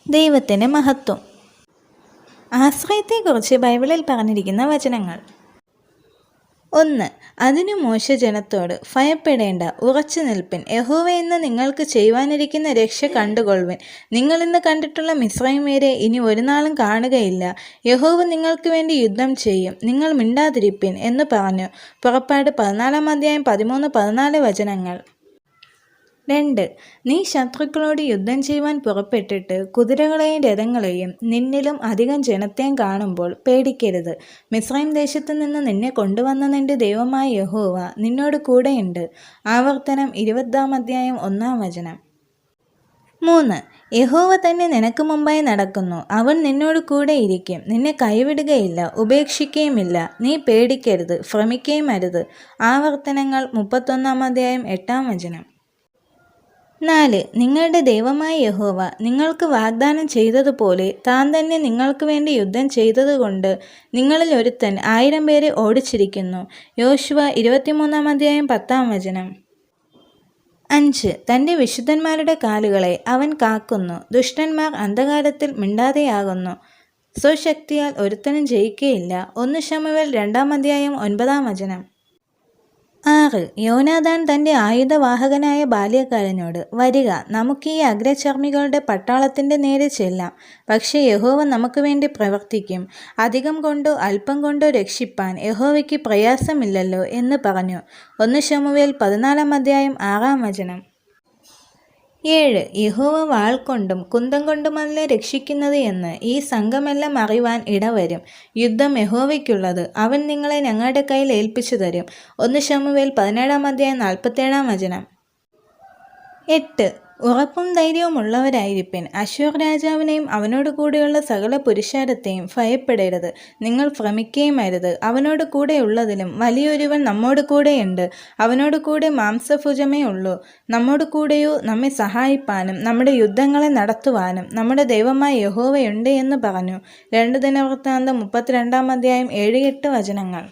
ദൈവത്തിൻ്റെ മഹത്വം. ആശ്രയത്തെക്കുറിച്ച് ബൈബിളിൽ പറഞ്ഞിരിക്കുന്ന വചനങ്ങൾ. 1. അതിനു മോശെ ജനത്തോട്, ഭയപ്പെടേണ്ട, ഉറച്ചു നിൽപ്പിൻ, യഹോവ ഇന്ന് നിങ്ങൾക്ക് ചെയ്യുവാനിരിക്കുന്ന രക്ഷ കണ്ടുകൊള്ളുവിൻ. നിങ്ങൾ ഇന്ന് കണ്ടിട്ടുള്ള മിസ്രയീമ്യരെ ഇനി ഒരു നാളും കാണുകയില്ല. യഹോവ നിങ്ങൾക്ക് വേണ്ടി യുദ്ധം ചെയ്യും, നിങ്ങൾ മിണ്ടാതിരിപ്പിൻ എന്ന് പറഞ്ഞു. പുറപ്പാട് 14-13-14 വചനങ്ങൾ. 2. നീ ശത്രുക്കളോട് യുദ്ധം ചെയ്യുവാൻ പുറപ്പെട്ടിട്ട് കുതിരകളെയും രഥങ്ങളെയും നിന്നിലും അധികം ജനത്തെയും കാണുമ്പോൾ പേടിക്കരുത്. മിസ്രയീം ദേശത്തു നിന്ന് നിന്നെ കൊണ്ടുവന്ന നിന്റെ ദൈവമായ യഹോവ നിന്നോട് കൂടെയുണ്ട്. ആവർത്തനം 20-1 വചനം. 3. യഹോവ തന്നെ നിനക്ക് മുമ്പായി നടക്കുന്നു, അവൻ നിന്നോട് കൂടെ ഇരിക്കും, നിന്നെ കൈവിടുകയില്ല, ഉപേക്ഷിക്കുകയുമില്ല. നീ പേടിക്കരുത്, ഭ്രമിക്കുകയും അരുത്. ആവർത്തനങ്ങൾ 31-8 വചനം. 4. നിങ്ങളുടെ ദൈവമായ യഹോവ നിങ്ങൾക്ക് വാഗ്ദാനം ചെയ്തതുപോലെ താൻ തന്നെ നിങ്ങൾക്ക് വേണ്ടി യുദ്ധം ചെയ്തതുകൊണ്ട് നിങ്ങളിൽ ഒരുത്തൻ 1000 പേരെ ഓടിച്ചിരിക്കുന്നു. യോശുവ 23-10 വചനം. 5. തൻ്റെ വിശുദ്ധന്മാരുടെ കാലുകളെ അവൻ കാക്കുന്നു, ദുഷ്ടന്മാർ അന്ധകാരത്തിൽ മിണ്ടാതെയാകുന്നു. സ്വശക്തിയാൽ ഒരുത്തനും ജയിക്കുകയില്ല. 1 ശമൂവേൽ 2-9 വചനം. 6. യോനാഥാൻ തൻ്റെ ആയുധവാഹകനായ ബാല്യക്കാരനോട്, വരിക, നമുക്ക് ഈ അഗ്രചർമ്മികളുടെ പട്ടാളത്തിൻ്റെ നേരെ ചെല്ലാം. പക്ഷേ യഹോവ നമുക്ക് വേണ്ടി പ്രവർത്തിക്കും. അധികം കൊണ്ടോ അല്പം കൊണ്ടോ രക്ഷിപ്പാൻ യഹോവയ്ക്ക് പ്രയാസമില്ലല്ലോ എന്ന് പറഞ്ഞു. 1 ശമൂവേൽ 14-6 വചനം. 7. യഹോവ വാൾ കൊണ്ടും കുന്തം കൊണ്ടുമല്ല രക്ഷിക്കുന്നത് എന്ന് ഈ സംഘമെല്ലാം അറിവാൻ ഇടവരും. യുദ്ധം യഹോവയ്ക്കുള്ളത്, അവൻ നിങ്ങളെ ഞങ്ങളുടെ കയ്യിൽ ഏൽപ്പിച്ചു തരും. 1 ശമൂവേൽ 17-47 വചനം. 8. ഉറപ്പും ധൈര്യവും ഉള്ളവരായിരിപ്പിൻ. അശ്ശൂർ രാജാവിനെയും അവനോട് കൂടെയുള്ള സകല പുരുഷാരത്തെയും ഭയപ്പെടരുത്, നിങ്ങൾ ഭ്രമിക്കുകയും അരുത്. അവനോട് കൂടെയുള്ളതിലും വലിയൊരുവൻ നമ്മോട് കൂടെയുണ്ട്. അവനോട് കൂടെ മാംസഭുജമേ ഉള്ളൂ. നമ്മോട് കൂടെയോ നമ്മെ സഹായിപ്പാനും നമ്മുടെ യുദ്ധങ്ങളെ നടത്തുവാനും നമ്മുടെ ദൈവമായ യഹോവയുണ്ട് എന്ന് പറഞ്ഞു. 2 ദിനവൃത്താന്തം 32-7-8 വചനങ്ങൾ.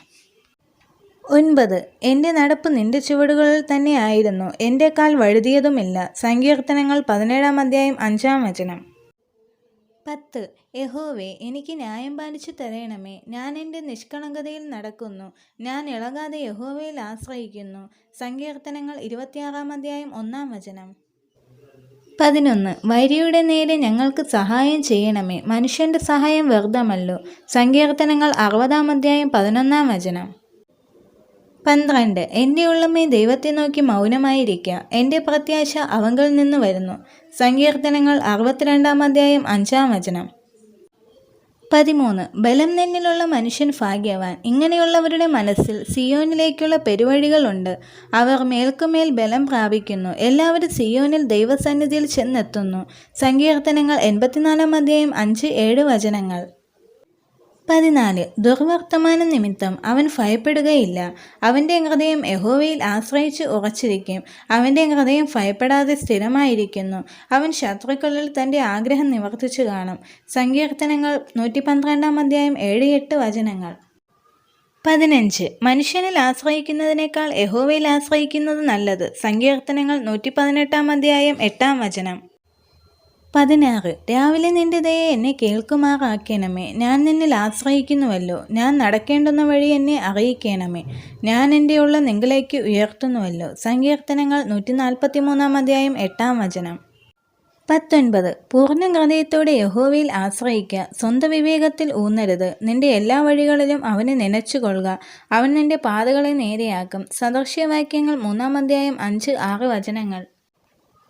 9. എൻ്റെ നടപ്പ് നിന്റെ ചുവടുകളിൽ തന്നെ ആയിരുന്നു, എൻ്റെ കാൽ വഴുതിയതുമില്ല. സങ്കീർത്തനങ്ങൾ 17-5 വചനം. 10. യഹോവേ, എനിക്ക് ന്യായം പാലിച്ചു തരണമേ. ഞാൻ എൻ്റെ നിഷ്കളങ്കതയിൽ നടക്കുന്നു, ഞാൻ ഇളകാതെ യഹോവയിൽ ആശ്രയിക്കുന്നു. സങ്കീർത്തനങ്ങൾ 26-1 വചനം. 11. വൈരിയുടെ നേരെ ഞങ്ങൾക്ക് സഹായം ചെയ്യണമേ, മനുഷ്യൻ്റെ സഹായം വ്യർത്ഥമല്ലോ. സങ്കീർത്തനങ്ങൾ 60-11 വചനം. 12. എൻ്റെ ഉള്ളമേ, ദൈവത്തെ നോക്കി മൗനമായിരിക്കുക, എൻ്റെ പ്രത്യാശ അവങ്കിൽ നിന്ന് വരുന്നു. സങ്കീർത്തനങ്ങൾ 62-5 വചനം. 13. ബലം നിന്നിലുള്ള മനുഷ്യൻ ഭാഗ്യവാൻ. ഇങ്ങനെയുള്ളവരുടെ മനസ്സിൽ സിയോനിലേക്കുള്ള പെരുവഴികളുണ്ട്. അവർ മേൽക്കുമേൽ ബലം പ്രാപിക്കുന്നു. എല്ലാവരും സിയോനിൽ ദൈവസന്നിധിയിൽ ചെന്നെത്തുന്നു. സങ്കീർത്തനങ്ങൾ 84-5-7 വചനങ്ങൾ. 14. ദുർവർത്തമാന നിമിത്തം അവൻ ഭയപ്പെടുകയില്ല. അവൻ്റെ ഹൃദയം യഹോവയിൽ ആശ്രയിച്ച് ഉറച്ചിരിക്കും. അവൻ്റെ ഹൃദയം ഭയപ്പെടാതെ സ്ഥിരമായിരിക്കുന്നു. അവൻ ശത്രുക്കളിൽ തൻ്റെ ആഗ്രഹം നിവർത്തിച്ചു കാണും. സങ്കീർത്തനങ്ങൾ 112-7-8 വചനങ്ങൾ. 15. മനുഷ്യനിൽ ആശ്രയിക്കുന്നതിനേക്കാൾ യഹോവയിൽ ആശ്രയിക്കുന്നത് നല്ലത്. സങ്കീർത്തനങ്ങൾ 118-8 വചനം. 16. രാവിലെ നിന്റെ ദയ എന്നെ കേൾക്കുമാറാക്കണമേ. ഞാൻ നിന്നിൽ ആശ്രയിക്കുന്നുവല്ലോ. ഞാൻ നടക്കേണ്ടുന്ന വഴി എന്നെ അറിയിക്കണമേ. ഞാൻ എൻ്റെ ഉള്ള നിങ്കിലേക്ക് ഉയർത്തുന്നുവല്ലോ. സങ്കീർത്തനങ്ങൾ 143-8 വചനം. 19. പൂർണ്ണ ഹൃദയത്തോടെ യഹോവയിൽ ആശ്രയിക്കുക, സ്വന്തം വിവേകത്തിൽ ഊന്നരുത്. നിന്റെ എല്ലാ വഴികളിലും അവനെ നനച്ചുകൊള്ളുക, അവൻ നിന്റെ പാതകളെ നേരെയാക്കും. സദൃശ്യവാക്യങ്ങൾ 3-5-6 വചനങ്ങൾ.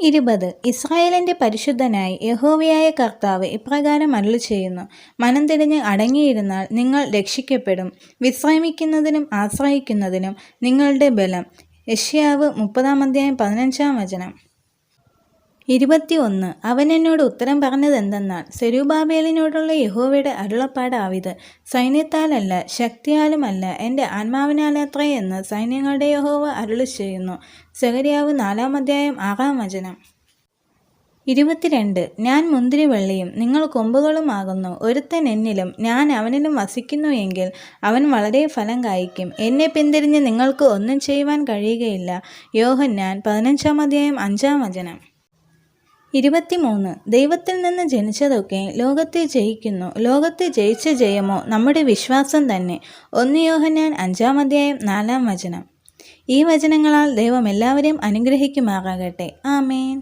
20. ഇസ്രായേലിൻ്റെ പരിശുദ്ധനായി യഹോവയായ കർത്താവ് ഇപ്രകാരം അരുളിച്ചെയ്യുന്നു, മനം തിരിഞ്ഞ് അടങ്ങിയിരുന്നാൽ നിങ്ങൾ രക്ഷിക്കപ്പെടും. വിശ്രമിക്കുന്നതിനും ആശ്രയിക്കുന്നതിനും നിങ്ങളുടെ ബലം. യെശയ്യാവ് 30-15 വചനം. 21. അവൻ എന്നോട് ഉത്തരം പറഞ്ഞതെന്തെന്നാൽ, സെരുബ്ബാബേലിനോടുള്ള യഹോവയുടെ അരുളപ്പാടാവിത്, സൈന്യത്താലല്ല ശക്തിയാലുമല്ല എൻ്റെ ആത്മാവിനാലത്രേ എന്ന് സൈന്യങ്ങളുടെ യഹോവ അരുളിച്ചെയ്യുന്നു. സെഖര്യാവ് 4-6 വചനം. 22. ഞാൻ മുന്തിരിവള്ളിയും നിങ്ങൾ കൊമ്പുകളുമാകുന്നു. ഒരുത്തൻ എന്നിലും ഞാൻ അവനിലും വസിക്കുന്നു എങ്കിൽ അവൻ വളരെ ഫലം കായ്ക്കും. എന്നെ പിന്തിരിഞ്ഞ് നിങ്ങൾക്ക് ഒന്നും ചെയ്യുവാൻ കഴിയുകയില്ല. യോഹന്നാൻ 15-5 വചനം. 23 ദൈവത്തിൽ നിന്ന് ജനിച്ചതൊക്കെ ലോകത്തെ ജയിക്കുന്നു. ലോകത്തെ ജയിച്ച ജയമോ നമ്മുടെ വിശ്വാസം തന്നെ. 1 യോഹന്നാൻ 5:4 ഈ വചനങ്ങളാൽ ദൈവം എല്ലാവരെയും അനുഗ്രഹിക്കുമാറാകട്ടെ. ആമേൻ.